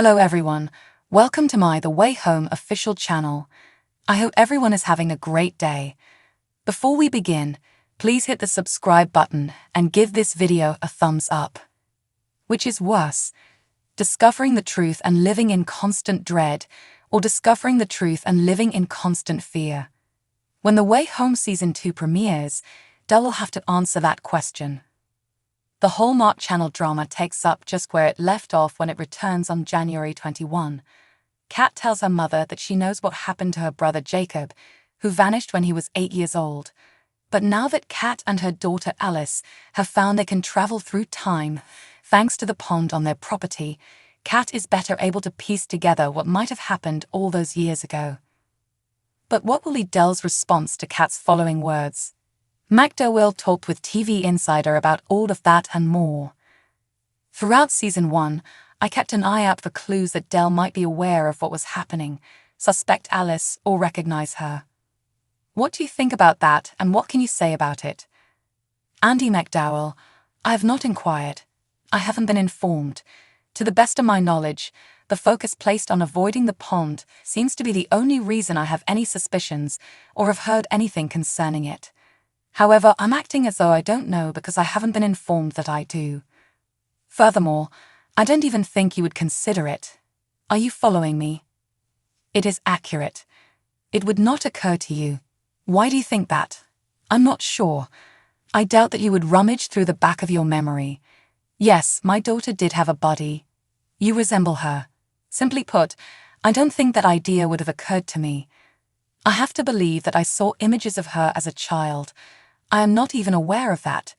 Hello everyone, welcome to my The Way Home official channel. I hope everyone is having a great day. Before we begin, please hit the subscribe button and give this video a thumbs up. Which is worse, discovering the truth and living in constant dread, or discovering the truth and living in constant fear? When The Way Home Season 2 premieres, Del will have to answer that question. The Hallmark Channel drama takes up just where it left off when it returns on January 21. Kat tells her mother that she knows what happened to her brother Jacob, who vanished when he was 8 years old. But now that Kat and her daughter Alice have found they can travel through time, thanks to the pond on their property, Kat is better able to piece together what might have happened all those years ago. But what will be Del's response to Kat's following words? MacCall talked with TV Insider about all of that and more. Throughout Season 1, I kept an eye out for clues that Del might be aware of what was happening, suspect Alice, or recognize her. What do you think about that, and what can you say about it? Andy McDowell: I have not inquired. I haven't been informed. To the best of my knowledge, the focus placed on avoiding the pond seems to be the only reason I have any suspicions or have heard anything concerning it. However, I'm acting as though I don't know because I haven't been informed that I do. Furthermore, I don't even think you would consider it. Are you following me? It is accurate. It would not occur to you. Why do you think that? I'm not sure. I doubt that you would rummage through the back of your memory. Yes, my daughter did have a body. You resemble her. Simply put, I don't think that idea would have occurred to me. I have to believe that I saw images of her as a child. I am not even aware of that.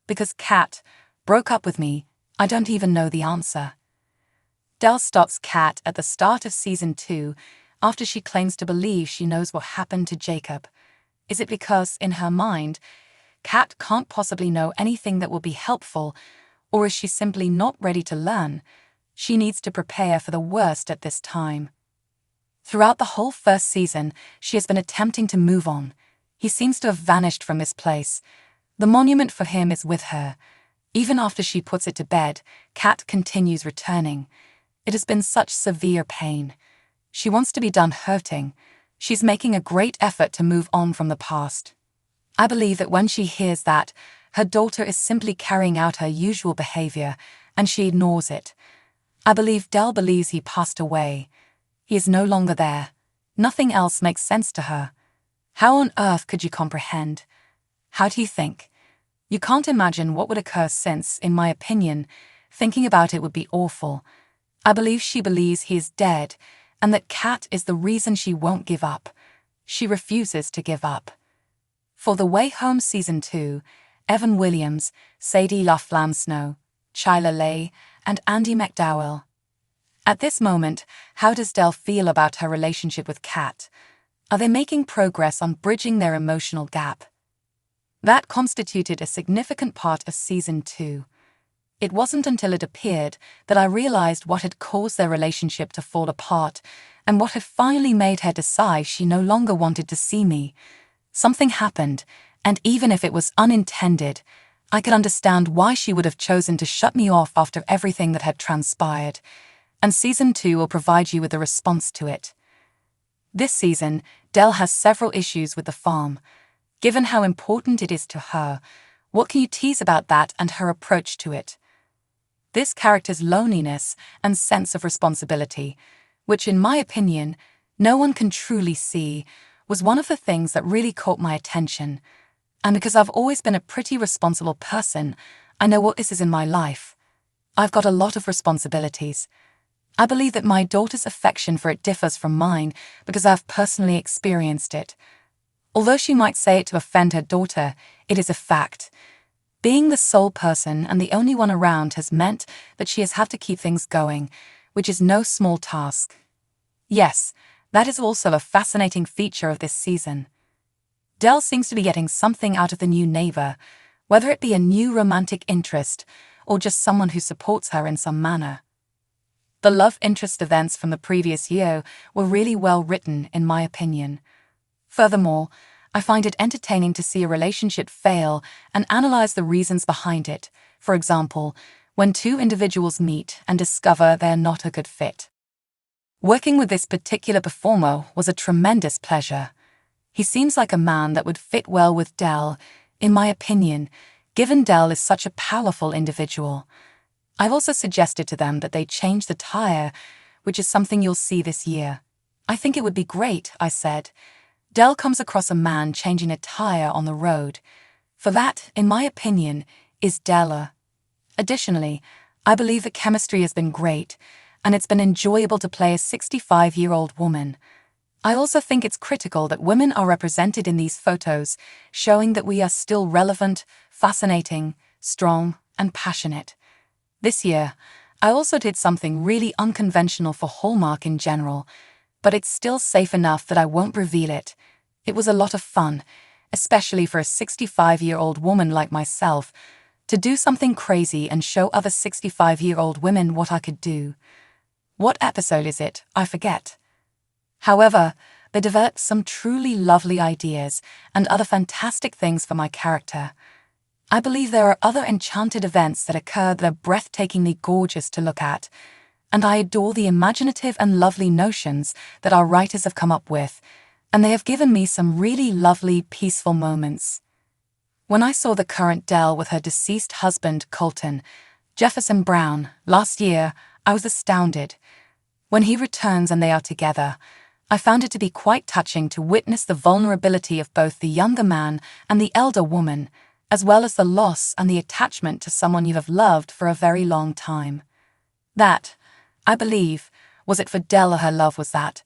Because Kat broke up with me, I don't even know the answer. Del stops Kat at the start of Season 2 after she claims to believe she knows what happened to Jacob. Is it because, in her mind, Kat can't possibly know anything that will be helpful, or is she simply not ready to learn? She needs to prepare for the worst at this time. Throughout the whole first season, she has been attempting to move on. He seems to have vanished from this place. The monument for him is with her. Even after she puts it to bed, Kat continues returning. It has been such severe pain. She wants to be done hurting. She's making a great effort to move on from the past. I believe that when she hears that, her daughter is simply carrying out her usual behavior, and she ignores it. I believe Del believes he passed away. He is no longer there. Nothing else makes sense to her. How on earth could you comprehend? How do you think? You can't imagine what would occur since, in my opinion, thinking about it would be awful. I believe she believes he is dead, and that Kat is the reason she won't give up. She refuses to give up. For The Way Home Season 2, Evan Williams, Sadie LaFlamme-Snow, Chyla Leigh, and Andy McDowell. At this moment, how does Del feel about her relationship with Kat? Are they making progress on bridging their emotional gap? That constituted a significant part of Season 2. It wasn't until it appeared that I realized what had caused their relationship to fall apart and what had finally made her decide she no longer wanted to see me. Something happened, and even if it was unintended, I could understand why she would have chosen to shut me off after everything that had transpired. And Season 2 will provide you with a response to it. This season, Del has several issues with the farm. Given how important it is to her, what can you tease about that and her approach to it? This character's loneliness and sense of responsibility, which in my opinion, no one can truly see, was one of the things that really caught my attention. And because I've always been a pretty responsible person, I know what this is in my life. I've got a lot of responsibilities. I believe that my daughter's affection for it differs from mine because I've personally experienced it. Although she might say it to offend her daughter, it is a fact. Being the sole person and the only one around has meant that she has had to keep things going, which is no small task. Yes, that is also a fascinating feature of this season. Del seems to be getting something out of the new neighbor, whether it be a new romantic interest or just someone who supports her in some manner. The love interest events from the previous year were really well written, in my opinion. Furthermore, I find it entertaining to see a relationship fail and analyze the reasons behind it. For example, when two individuals meet and discover they are not a good fit. Working with this particular performer was a tremendous pleasure. He seems like a man that would fit well with Del, in my opinion, given Del is such a powerful individual. I've also suggested to them that they change the tire, which is something you'll see this year. I think it would be great, I said. Del comes across a man changing a tire on the road. For that, in my opinion, is Della. Additionally, I believe the chemistry has been great, and it's been enjoyable to play a 65-year-old woman. I also think it's critical that women are represented in these photos, showing that we are still relevant, fascinating, strong, and passionate. This year, I also did something really unconventional for Hallmark in general, but it's still safe enough that I won't reveal it. It was a lot of fun, especially for a 65-year-old woman like myself, to do something crazy and show other 65-year-old women what I could do. What episode is it? I forget. However, they developed some truly lovely ideas and other fantastic things for my character. I believe there are other enchanted events that occur that are breathtakingly gorgeous to look at, and I adore the imaginative and lovely notions that our writers have come up with, and they have given me some really lovely, peaceful moments. When I saw the current Del with her deceased husband, Colton, Jefferson Brown, last year, I was astounded. When he returns and they are together, I found it to be quite touching to witness the vulnerability of both the younger man and the elder woman, as well as the loss and the attachment to someone you have loved for a very long time. That, I believe, was it for Della. Her love was that.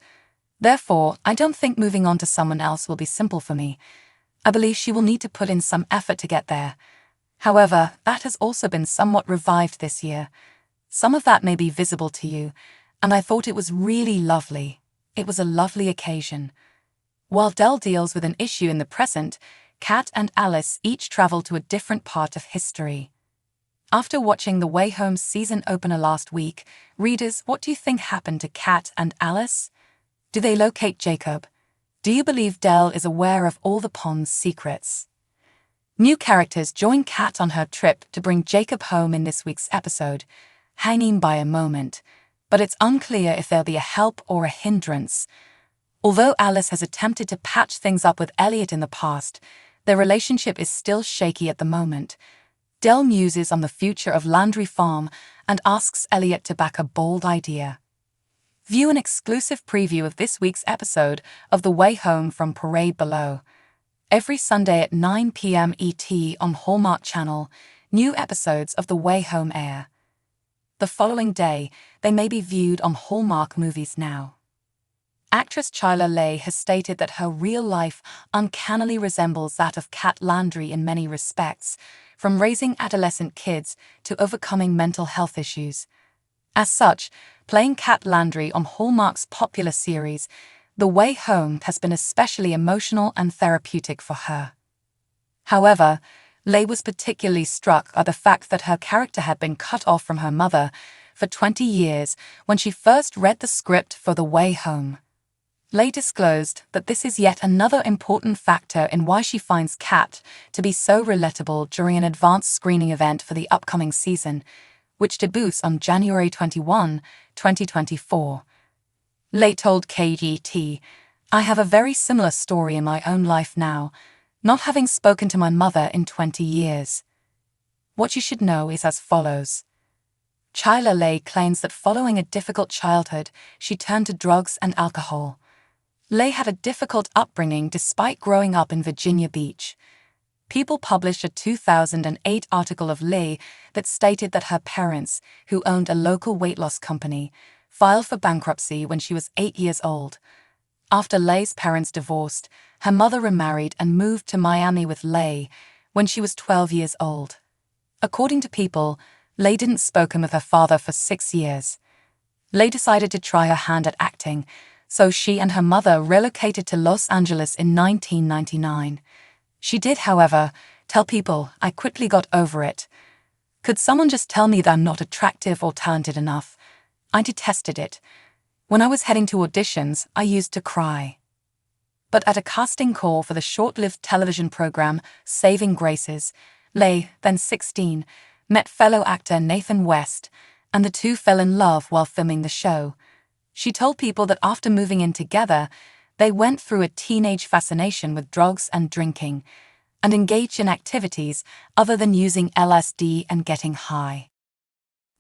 Therefore, I don't think moving on to someone else will be simple for me. I believe she will need to put in some effort to get there. However, that has also been somewhat revived this year. Some of that may be visible to you, and I thought it was really lovely. It was a lovely occasion. While Del deals with an issue in the present, Kat and Alice each travel to a different part of history. After watching The Way Home season opener last week, readers, what do you think happened to Kat and Alice? Do they locate Jacob? Do you believe Del is aware of all the pond's secrets? New characters join Kat on her trip to bring Jacob home in this week's episode, hanging by a moment, but it's unclear if they'll be a help or a hindrance. Although Alice has attempted to patch things up with Elliot in the past, their relationship is still shaky at the moment. Del muses on the future of Landry Farm and asks Elliot to back a bold idea. View an exclusive preview of this week's episode of The Way Home from Parade below. Every Sunday at 9 p.m. ET on Hallmark Channel, new episodes of The Way Home air. The following day, they may be viewed on Hallmark Movies Now. Actress Chyla Leigh has stated that her real life uncannily resembles that of Kat Landry in many respects, from raising adolescent kids to overcoming mental health issues. As such, playing Kat Landry on Hallmark's popular series, The Way Home has been especially emotional and therapeutic for her. However, Leigh was particularly struck by the fact that her character had been cut off from her mother for 20 years when she first read the script for The Way Home. Leigh disclosed that this is yet another important factor in why she finds Kat to be so relatable during an advanced screening event for the upcoming season, which debuts on January 21, 2024. Leigh told KGT, "I have a very similar story in my own life now, not having spoken to my mother in 20 years. What you should know is as follows." Chyla Leigh claims that following a difficult childhood, she turned to drugs and alcohol. Leigh had a difficult upbringing despite growing up in Virginia Beach. People published a 2008 article of Leigh that stated that her parents, who owned a local weight loss company, filed for bankruptcy when she was 8 years old. After Leigh's parents divorced, her mother remarried and moved to Miami with Leigh when she was 12 years old. According to People, Leigh didn't spoken with her father for 6 years. Leigh decided to try her hand at acting, so she and her mother relocated to Los Angeles in 1999. She did, however, tell People, "I quickly got over it. Could someone just tell me that I'm not attractive or talented enough? I detested it. When I was heading to auditions, I used to cry." But at a casting call for the short-lived television program Saving Graces, Leigh, then 16, met fellow actor Nathan West, and the two fell in love while filming the show. She told People that after moving in together, they went through a teenage fascination with drugs and drinking, and engaged in activities other than using LSD and getting high.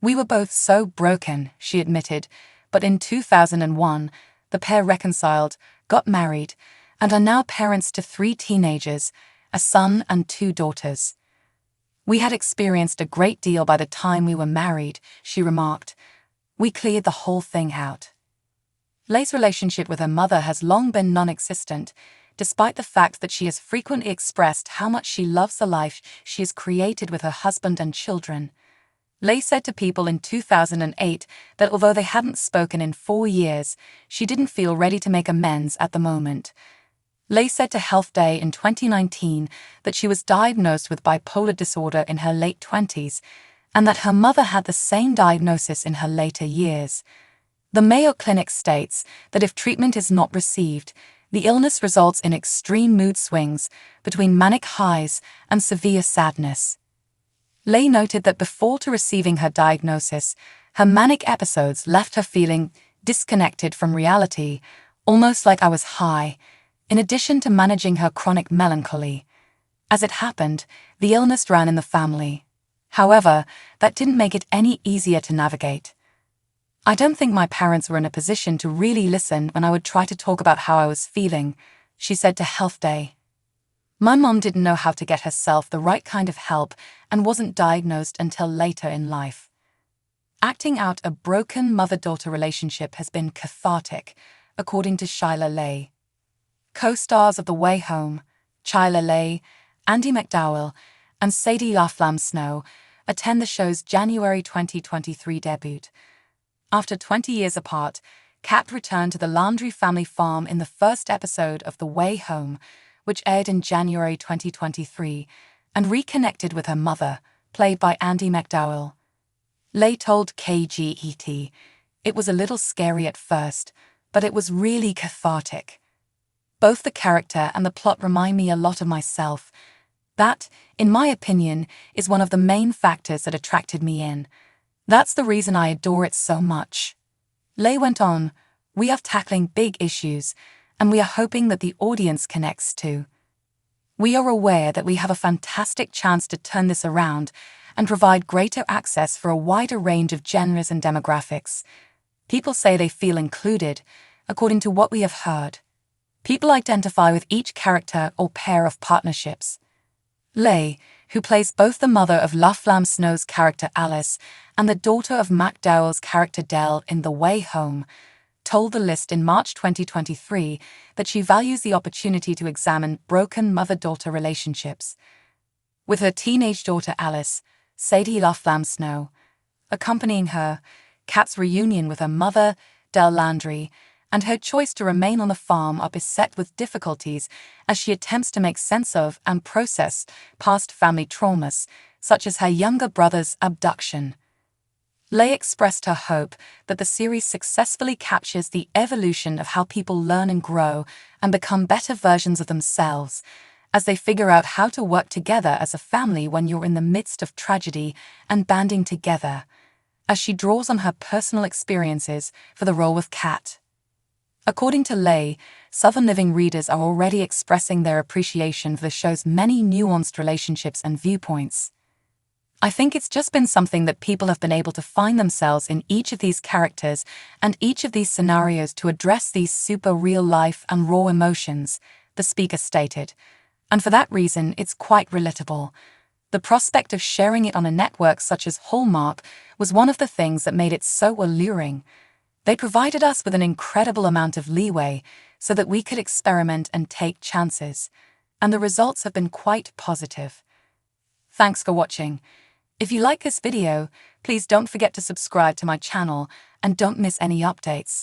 "We were both so broken," she admitted, but in 2001, the pair reconciled, got married, and are now parents to 3 teenagers, a son and 2 daughters. "We had experienced a great deal by the time we were married," she remarked. "We cleared the whole thing out." Leigh's relationship with her mother has long been non-existent, despite the fact that she has frequently expressed how much she loves the life she has created with her husband and children. Leigh said to People in 2008 that although they hadn't spoken in 4 years, she didn't feel ready to make amends at the moment. Leigh said to Health Day in 2019 that she was diagnosed with bipolar disorder in her late 20s, and that her mother had the same diagnosis in her later years. The Mayo Clinic states that if treatment is not received, the illness results in extreme mood swings between manic highs and severe sadness. Leigh noted that before receiving her diagnosis, her manic episodes left her feeling disconnected from reality, almost like I was high, in addition to managing her chronic melancholy. As it happened, the illness ran in the family. However, that didn't make it any easier to navigate. "I don't think my parents were in a position to really listen when I would try to talk about how I was feeling," she said to Health Day. "My mom didn't know how to get herself the right kind of help and wasn't diagnosed until later in life." Acting out a broken mother-daughter relationship has been cathartic, according to Shyla Leigh. Co-stars of The Way Home, Shyla Leigh, Andie MacDowell, and Sadie Laflamme-Snow attend the show's January 2023 debut. After 20 years apart, Kat returned to the Landry family farm in the first episode of The Way Home, which aired in January 2023, and reconnected with her mother, played by Andie MacDowell. Leigh told KGET, "It was a little scary at first, but it was really cathartic. Both the character and the plot remind me a lot of myself. That, in my opinion, is one of the main factors that attracted me in. That's the reason I adore it so much." Leigh went on, "We are tackling big issues, and we are hoping that the audience connects too. We are aware that we have a fantastic chance to turn this around and provide greater access for a wider range of genres and demographics. People say they feel included, according to what we have heard. People identify with each character or pair of partnerships." Leigh, who plays both the mother of Laflamme-Snow's character Alice and the daughter of MacDowell's character Dell in The Way Home, told The List in March 2023 that she values the opportunity to examine broken mother-daughter relationships. With her teenage daughter Alice, Sadie Laflamme-Snow, accompanying her, Kat's reunion with her mother, Dell Landry, and her choice to remain on the farm are beset with difficulties as she attempts to make sense of and process past family traumas, such as her younger brother's abduction. Leigh expressed her hope that the series successfully captures the evolution of how people learn and grow and become better versions of themselves, as they figure out how to work together as a family when you're in the midst of tragedy and banding together, as she draws on her personal experiences for the role of Kat. According to Leigh, Southern Living readers are already expressing their appreciation for the show's many nuanced relationships and viewpoints. "I think it's just been something that people have been able to find themselves in each of these characters and each of these scenarios to address these super real-life and raw emotions," the speaker stated. "And for that reason, it's quite relatable. The prospect of sharing it on a network such as Hallmark was one of the things that made it so alluring. They provided us with an incredible amount of leeway so that we could experiment and take chances, and the results have been quite positive." Thanks for watching. If you like this video, please don't forget to subscribe to my channel and don't miss any updates.